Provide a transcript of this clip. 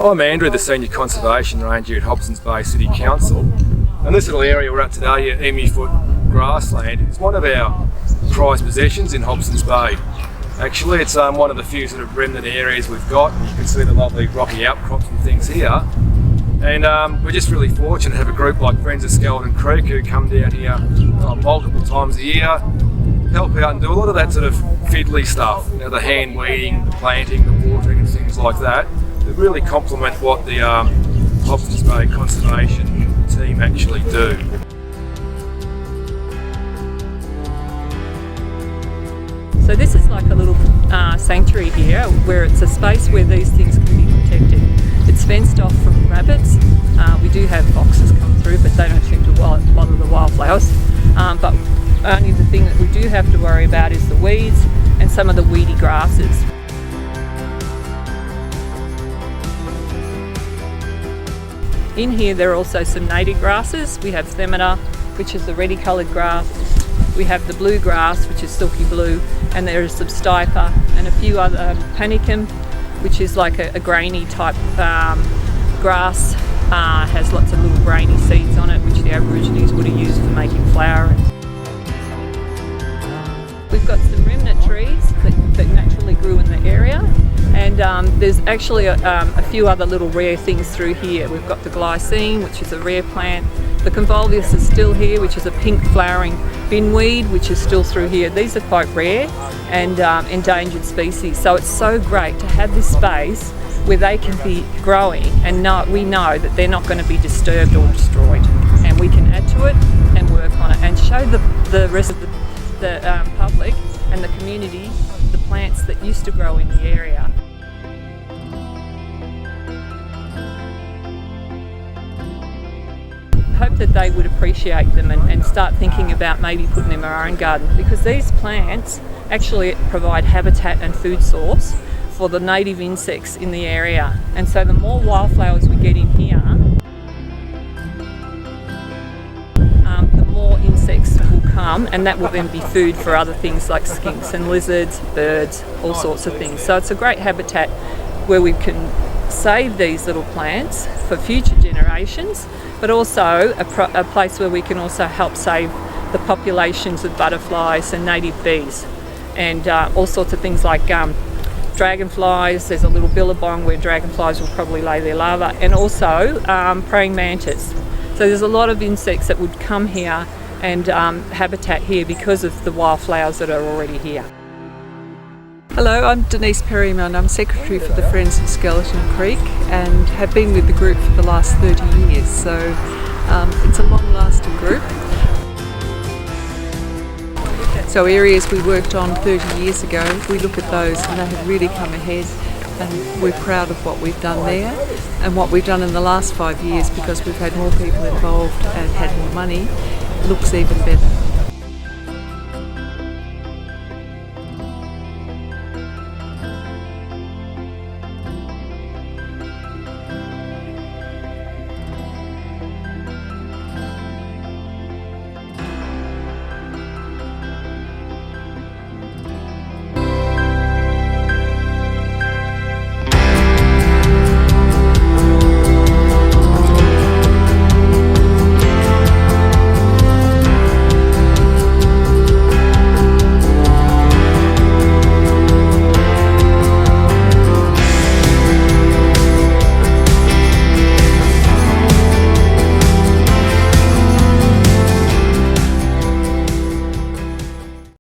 I'm Andrew, the Senior Conservation Ranger at Hobsons Bay City Council, and this little area we're at today at Emu Foot Grassland is one of our prized possessions in Hobsons Bay. Actually, it's one of the few sort of remnant areas we've got, and you can see the lovely rocky outcrops and things here. And we're just really fortunate to have a group like Friends of Skeleton Creek who come down here multiple times a year, help out and do a lot of that sort of fiddly stuff, you know, the hand weeding, the planting, the watering and things like that really complement what the Hobsons Bay Conservation team actually do. So this is like a little sanctuary here, where it's a space where these things can be protected. It's fenced off from rabbits. We do have foxes come through, but they don't seem to bother the wildflowers. But only the thing that we do have to worry about is the weeds and some of the weedy grasses. In here there are also some native grasses. We have themata, which is the reddy coloured grass. We have the blue grass, which is silky blue, and there is some stipa and a few other panicum, which is like a grainy type grass. Has lots of little grainy seeds on it, which the Aborigines would have used for making flour. We've got some remnant trees that naturally grew in the area, and there's actually a few other little rare things through here. We've got the glycine, which is a rare plant. The convolvulus is still here, which is a pink flowering binweed, which is still through here. These are quite rare and endangered species, so it's so great to have this space where they can be growing, and we know that they're not going to be disturbed or destroyed, and we can add to it and work on it and show the rest of the public and the community the plants that used to grow in the area. Hope that they would appreciate them and start thinking about maybe putting them in our own garden, because these plants actually provide habitat and food source for the native insects in the area, and so the more wildflowers we get in here, the more insects will come, and that will then be food for other things like skinks and lizards, birds, all sorts of things. So it's a great habitat where we can save these little plants for future generations, but also a place where we can also help save the populations of butterflies and native bees, and all sorts of things like dragonflies. There's a little billabong where dragonflies will probably lay their larvae, and also praying mantis. So there's a lot of insects that would come here and habitat here because of the wildflowers that are already here. Hello, I'm Denise Perryman. I'm Secretary for the Friends of Skeleton Creek and have been with the group for the last 30 years, so it's a long-lasting group. So areas we worked on 30 years ago, we look at those and they have really come ahead, and we're proud of what we've done there and what we've done in the last 5 years, because we've had more people involved and had more money. It looks even better.